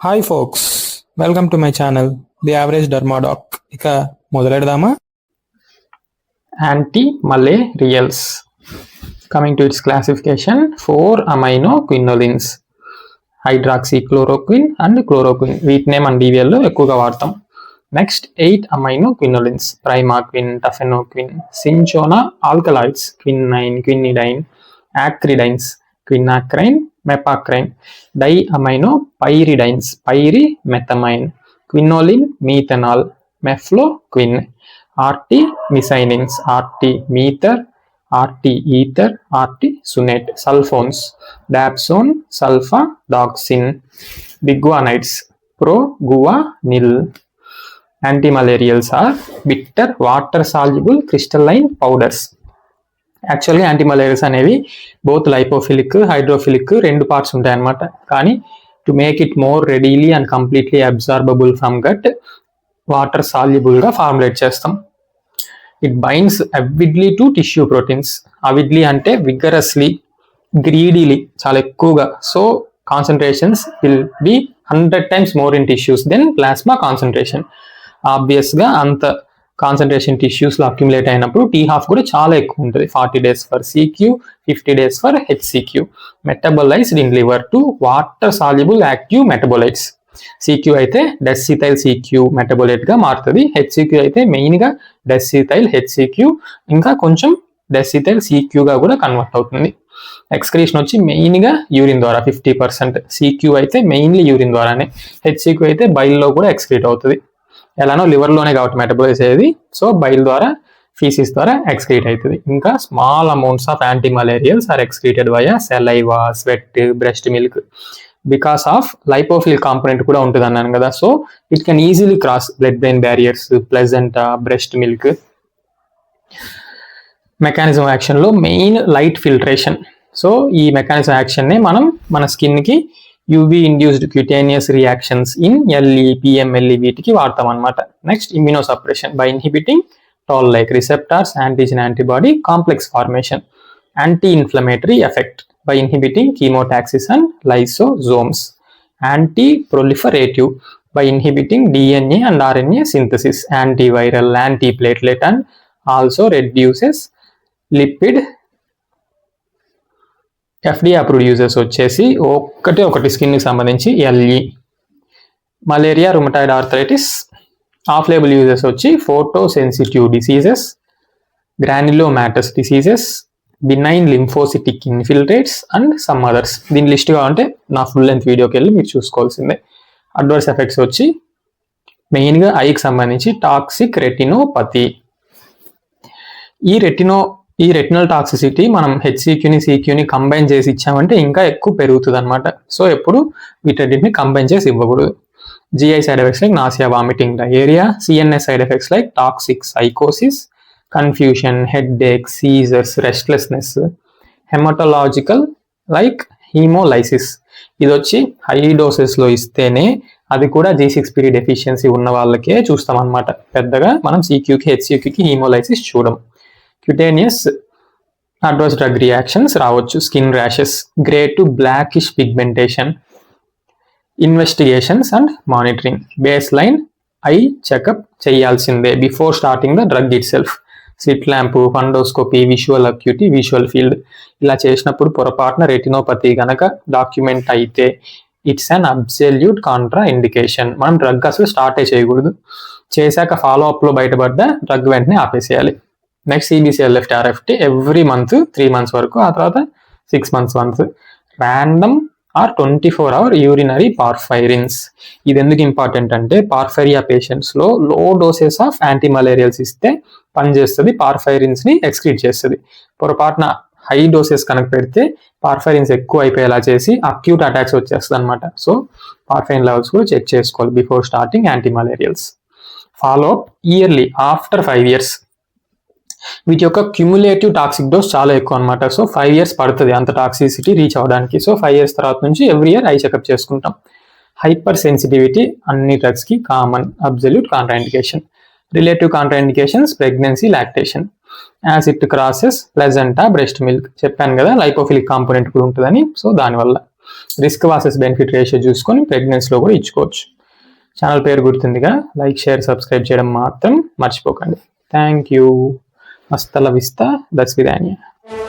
Hi folks, welcome to my channel the average dermadoc. ఇక మొదలెడదామా? Antimalarials. Coming to its classification, 4 amino quinolines, hydroxychloroquine and chloroquine. వీటినే మన DVL ఎక్కువగా వాడతాం. Next 8 amino quinolines, primaquine, tafenoquine, cinchona alkaloids, quinine, quinidine, acridines, quinacrine, mepacrine, diamino pyridines, pyrimethamine, quinoline, methanol, mefloquine, artemisinin, artemether, arteether, artesunate, sulfones, dapsone, sulfadoxine, biguanides, proguanil. Antimalarials are bitter water soluble crystalline powders. యాక్చువల్గా antimalarials అనేవి both lipophilic hydrophilic రెండు parts ఉంటాయి అన్నమాట. కానీ to make it more readily and completely absorbable from gut, water సాల్యుబుల్గా formulate చేస్తాం. It binds avidly to tissue proteins. Avidly అంటే vigorously, greedily, చాలా ఎక్కువగా. So concentrations will be 100 times more in tissues than plasma concentration. ఆబ్వియస్గా అంత concentration టిష్యూస్లో accumulate అయినప్పుడు T12 కూడా చాలా ఎక్కువ ఉంటుంది. 40 days for CQ, 50 days for HCQ. Metabolized in liver to water soluble active metabolites. CQ అయితే డెసిథైల్ CQ మెటబోలైట్గా మారుతుంది. HCQ అయితే మెయిన్గా డెసిథైల్ HCQ, ఇంకా కొంచెం డెసిథైల్ CQగా కూడా కన్వర్ట్ అవుతుంది. ఎక్స్క్రీషన్ వచ్చి మెయిన్గా యూరిన్ ద్వారా 50%, CQ అయితే మెయిన్లీ యూరిన్ ద్వారానే, HCQ అయితే బైల్లో కూడా ఎక్స్క్రీట్ అవుతుంది. ఎలానో లివర్లోనే కాబట్టి మెటబలైజ్ అయ్యేది, సో బైల్ ద్వారా ఫీసిస్ ద్వారా ఎక్స్క్రీట్ అవుతుంది. ఇంకా small amounts of antimalarials are excreted via saliva, sweat, breast milk. Because of lipophilic component కూడా ఉంటుంది అన్నాను కదా, so it can easily cross blood brain barriers, placenta, breast milk. Mechanism యాక్షన్లో main light filtration. So ఈ mechanism యాక్షన్నే మనం మన స్కిన్కి UV induced cutaneous reactions in LE, PMLE వీటికి వాడతాం అనమాట. Next immunosuppression by inhibiting tall like receptors, antigen antibody complex formation. Anti inflammatory effect by inhibiting chemotaxis and lysosomes. Anti proliferative by inhibiting DNA and RNA synthesis. Antiviral, antiplatelet and also reduces lipid. FDA approved users వచ్చేసి ఒకటి స్కిన్కి సంబంధించి LE, malaria, rheumatoid arthritis. Off label users వచ్చి photo sensitive diseases, granulomatous diseases, benign lymphocytic infiltrates and some others. దీని list కావాలంటే నా full length వీడియోకి వెళ్ళి మీరు చూసుకోవాల్సిందే. అడ్వర్స్ ఎఫెక్ట్స్ వచ్చి మెయిన్గా ఐకి సంబంధించి టాక్సిక్ రెటినోపతి. ఈ రెటినల్ టాక్సిసిటీ మనం HCQని CQని కంబైన్ చేసి ఇచ్చామంటే ఇంకా ఎక్కువ పెరుగుతుంది అనమాట. సో ఎప్పుడు వీటన్నిటిని కంబైన్ చేసి ఇవ్వకూడదు. GI side effects like nausea, vomiting, diarrhoea. CNS side effects like toxic సైకోసిస్, confusion, headache, seizures, restlessness. Haematological like haemolysis. ఇది వచ్చి హై డోసెస్లో ఇస్తేనే, అది కూడా G6PD డెఫిషియన్సీ ఉన్న వాళ్ళకే చూస్తాం అనమాట. పెద్దగా మనం CQకి HCQకి హీమోలైసిస్ చూడం. క్యూటేనియస్ అడ్వర్స్ డ్రగ్ రియాక్షన్స్ రావచ్చు. Skin rashes, grey to blackish pigmentation. Investigations and monitoring. Base line eye checkup చేయాల్సిందే before starting the drug itself. Slit lamp, fundoscopy, visual acuity, visual field. ఇలా చేసినప్పుడు పొరపాటున retinopathy కనుక document అయితే it's an absolute contra indication. మనం drug అసలు స్టార్టే చేయకూడదు. చేశాక ఫాలో అప్లో బయటపడ్డ డ్రగ్ వెంటనే ఆపేసేయాలి. Next CBCLF, RFT every month 3 months వరకు, ఆ తర్వాత 6 months once. Random or 24-hour urinary porphyrins. ఇది ఎందుకు ఇంపార్టెంట్ అంటే పార్ఫైరియా పేషెంట్స్లో లో డోసెస్ ఆఫ్ యాంటీమలేరియల్స్ ఇస్తే పనిచేస్తుంది, పార్ఫైరిన్స్ని ఎక్స్క్రీట్ చేస్తుంది. పొరపాటున హై డోసెస్ కనుక పెడితే పార్ఫైరిన్స్ ఎక్కువ అయిపోయేలా చేసి అక్యూట్ అటాక్స్ వచ్చేస్తుంది అనమాట. సో పార్ఫైరిన్ లెవెల్స్ కూడా చెక్ చేసుకోవాలి before starting antimalarials. Follow up yearly after 5 years. వీటి యొక్క క్యుములేటివ్ టాక్సిక్ డోస్ చాలా ఎక్కువ అనమాట. సో 5 years పడుతుంది అంత టాక్సిసిటీ రీచ్ అవ్వడానికి. సో 5 years తర్వాత నుంచి ఎవ్రీ ఇయర్ ఐ చెకప్ చేసుకుంటాం. హైపర్ సెన్సిటివిటీ అన్ని డ్రగ్స్కి common, absolute contraindication. Relative contraindications pregnancy, lactation. As it crosses placenta, breast milk. చెప్పాను కదా లైపోఫిలిక్ కాంపోనెంట్ కూడా ఉంటుందని, సో దానివల్ల. రిస్క్ వర్సెస్ బెనిఫిట్ రేషియో చూసుకొని ప్రెగ్నెన్సీలో కూడా ఇచ్చుకోవచ్చు. ఛానల్ పేరు గుర్తుందిగా, లైక్ షేర్ సబ్స్క్రైబ్ చేయడం మాత్రం మర్చిపోకండి. Thank you. హasta la vista, దస్విదానియా.